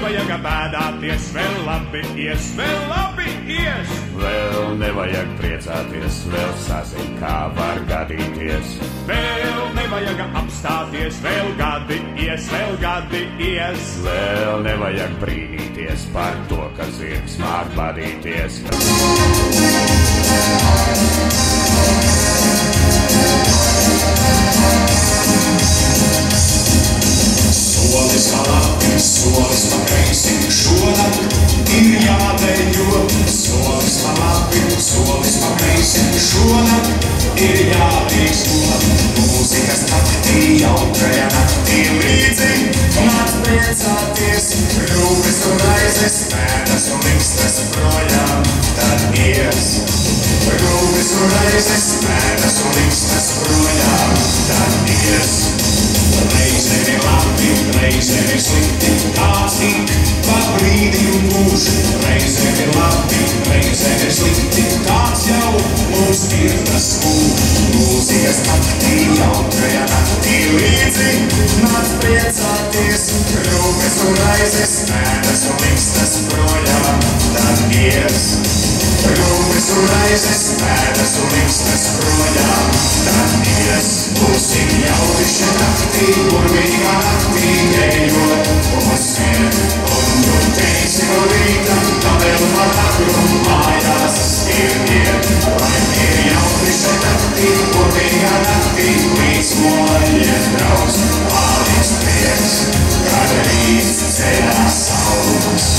nevajag bēdāties, vēl labi ies, vēl labi ies. Vēl nevajag priecāties, vēl sazin, kā var gadīties. Vēl nevajag apstāties, vēl gadi ies, vēl gadi ies. Vēl nevajag brīnīties par to, ka zirgs māk badīties. Solis pa labi, solis pa kreisi, šonakt ir jādejo. Solis pa labi, solis pa kreisi, šonakt ir jādrīksto. Mūzikas naktī, jautrajā naktī līdzi, nāc priecāties. Rūpes un raizes, pēdas un likstas projām, tad ies. Rūpes un raizes, pēdas un likstas projām, tad ies. Reizēm ir labi, reizēm ir slikti, tās ik pa brīdi un mūži. Reizēm ir labi, reizēm ir slikti, tāds jau mums ir tas mūzikas naktī, jautrajā naktī līdzi, nāc priecāties. Rūpes un raizes, pēdas un likstas projām, tad ies. Rūpes un raizes, pēdas un likstas projām, tad ies. Būsim jautri šeit naktī, burvīgā naktī ejot uz smieru. Un tu teiksi no rīta, ka vēl par agru mājās ir iet. Lai ir jautri šeit naktī, burvīgā naktī, līdzmojies draugs, paliks prieks, kad rīt ceļās saules.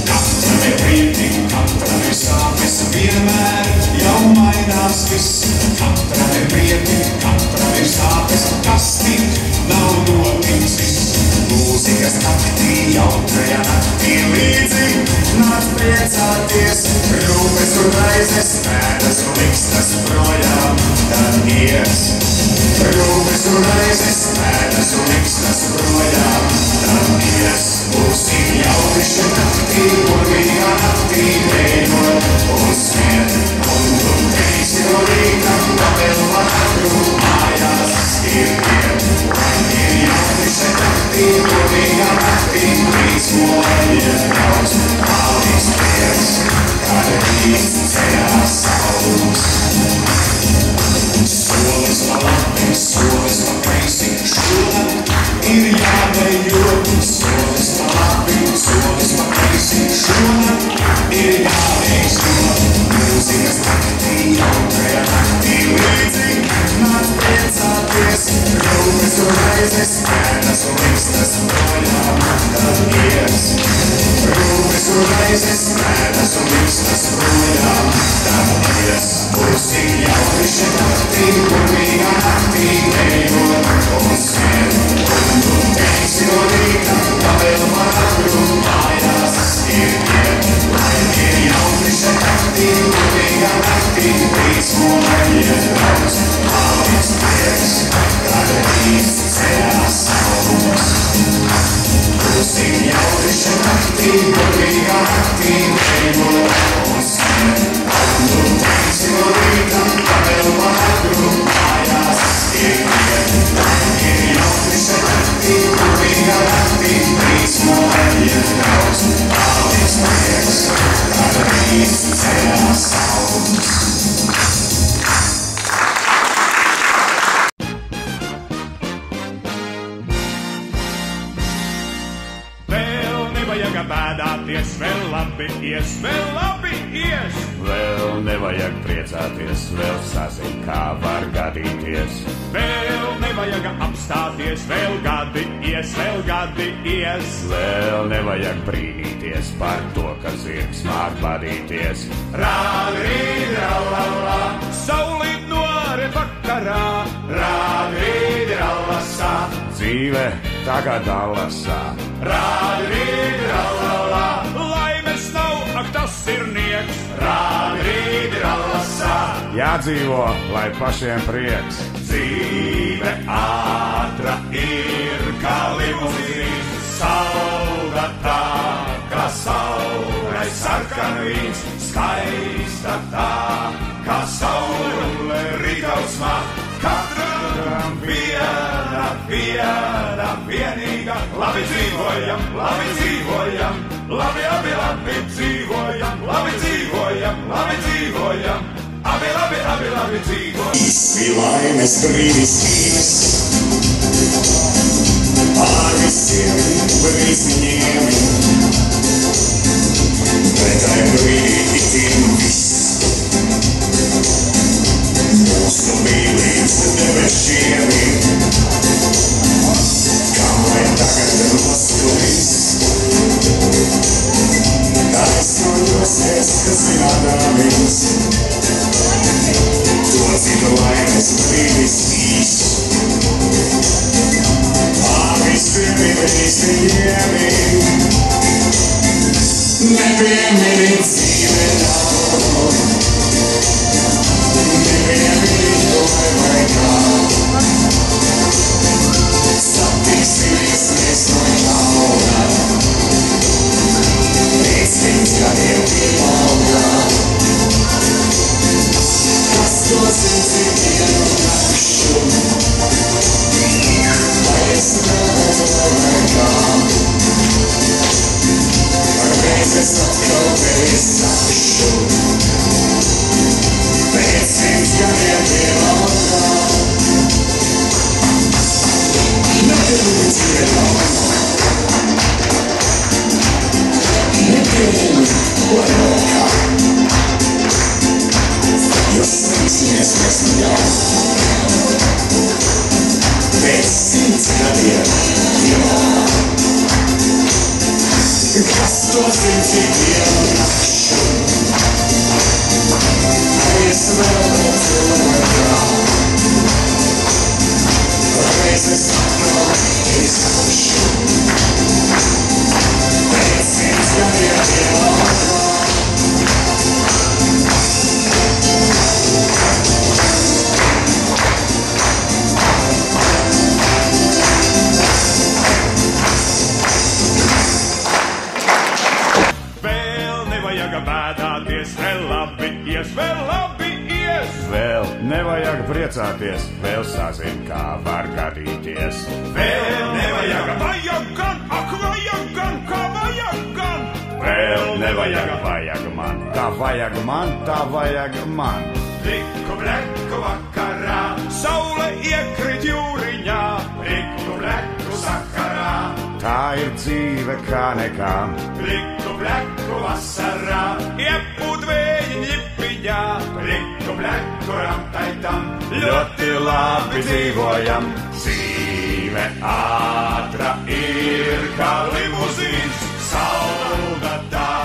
Katram ir prieki, katram ir sāpes, vienmēr jau mainās viss. Katram ir prieki, katram ir sāpes, kas tik nav noticis. Mūzikas naktī, jautrajā naktī līdzi, nāc priecāties. Rūpes un raizes, pēdas un likstas projām, tad ies. Rūpes un raizes, pēdas un likstas projām, tad ies. Būsim jautri šeit naktī, burvīgā naktī ejot uz smieru. Un tu teiksi no rīta, ka vēl par agru mājās ir iet. Lai ir jautri šeit naktī, burvīgā naktī, līdzmojies draugs, paliks prieks, kad rīt ceļās saules. Solis pa labi, solis pa kreisi, šonakt ir jādejo. Solis pa labi, solis pa kreisi, šonakt ir jādrīksto. Mūzikas naktī, jautrajā naktī līdzi, nāc priecāties. Rūpes un raizes, pēdas un likstas projām, tad ies. Rūpes un raizes, pēdas un likstas projām, tad ies. Būsim jautri šeit naktī, burvīgā naktī ejot uz smieru. Un tu teiksi no rīta, ka vēl par agru mājās ir iet. Lai ir jautri šeit naktī, burvīgā naktī, līdzmojies draugs, paliks prieks, kad rīt ceļās saules. Būsim jautri šeit naktī, burvīgā naktī ejot uz smieru. Un tu teiksi no rīta, ka vēl par agru mājās ir iet. Lai ir jautri šeit naktī, burvīgā naktī, līdzmojies draugs, paliks prieks, kad rīt ceļās saules. Bēdāties, vēl labi ies, vēl labi ies. Vēl nevajag priecāties, vēl sazin, kā var gadīties. Vēl nevajag apstāties, vēl gadi ies, vēl gadi ies. Vēl nevajag brīnīties par to, ka zirgs māk badīties. Rādrīd, rallallā, saulīt noret vakarā. Rādrīd, rallasā, Dzīve tagad allasā. rādrīd, rallallā, laimes nav, ak tas ir nieks. Rādrīd, rallasā, Jādzīvo, lai pašiem prieks. dzīve ātra ir kā limuzīns, salda tā, kā saulē sarkanvīns, skaista tā, kā saule rītausmā. Katram viena vienīga labi dzīvojam, labi dzīvojam, labi, abi, labi dzīvojam, labi dzīvojam, labi dzīvojam, abi, labi dzīvojam. Visi laimes brīnišķības, pār visiem brīsniņiem, bet tai brīdi itin viss. Mūsu mīlības debešiem, kam lai tagad nosklīs, taisnojosies zinādāmies, to citu laimes brīdis īs. Pār visiem brīsniņiem, nepiemini dzīve nav. Nevienīgi vai kā, satiksimies mēs no jauna, pēc 100 gadiem pieauga. Kas to zini dienu nakšu, vai es vēl vai kā, reizes atkal tevis sakšu. Pēc 100 gadiem pieauga, nepiemini dzīve nav. Nepiemini vai kā, jo satiksimies mēs no jauna. Pēc 100 gadiem pieauga, kas to zini dienu nakšu. Es vēl vai kā, reizes atkal tevis sakšu. Pēc 100 gadiem pieauga. Vēl nevajag bēdāties, vēl labi ies, vēl labi ies. Vēl nevajag priecāties, vēl sazin, kā var gadīties. Vēl nevajag vajag gan, ak vajag gan, kā vajag gan. Vēl nevajag vajag man, kā vajag man, tā vajag man. Pliku bleku vakarā, saule iekrit jūriņā, pliku bleku sakarā. Tā ir dzīve kā nekā. Pliku bleku vasarā, iepūt vējiņ ļipiņā, pliku bleku ramtaitam, ļoti labi dzīvojam. Dzīve ātra ir kā limuzīns, salda tā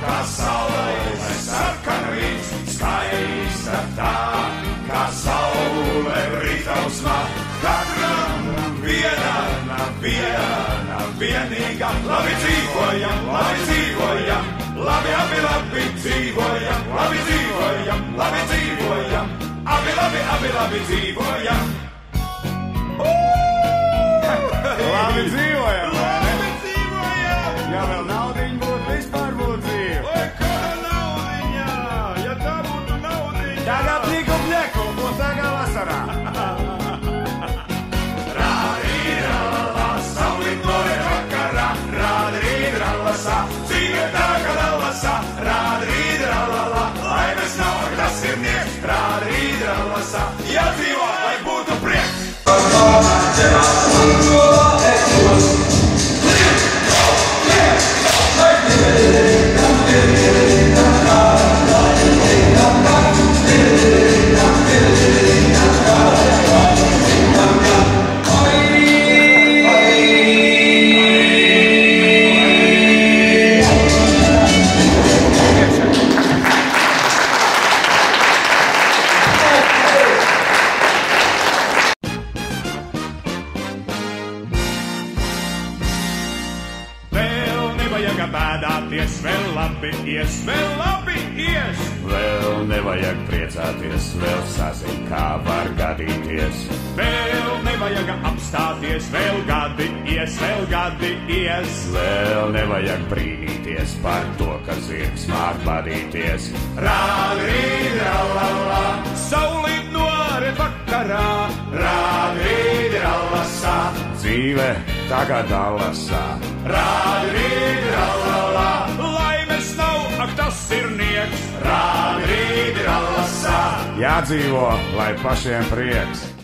kā saule sarkanvīns, skaista tā kā saule rītausmā, katram vienīgā. Labi dzīvojam, labi abi labi dzīvojam, labi dzīvojam, labi dzīvojam, abi dzīvojam. Labi dzīvojam! Labi dzīvojam! Ja vēl naudiņa būtu, vispār būtu dzīve. Oi, kāda naudiņa! Ja tā būtu naudiņa! Tagad pliku bleku, un tagad vasarā. Rādīrālā, saulīt norit vakarā, rādīrālā, dzīve tā kā dallasā, rādīrālā, laimes nav, tas ir nieks, rādīrālā, ja dzīvo, lai būtu prieks. Bēdāties, vēl labi ies, vēl labi ies. Vēl nevajag priecāties, vēl sazin, kā var gadīties. Vēl nevajag apstāties, vēl gadi ies, vēl gadi ies. Vēl nevajag brīnīties par to, ka zirgs māk badīties. Rādrīdralala, saulīt norit vakarā, rādrīdralasā, dzīve dzīve tagad Dallasā. Rādi, rallala, laimes nav, ak tas ir nieks. Rādi, rallasā, Jādzīvo, lai pašiem prieks.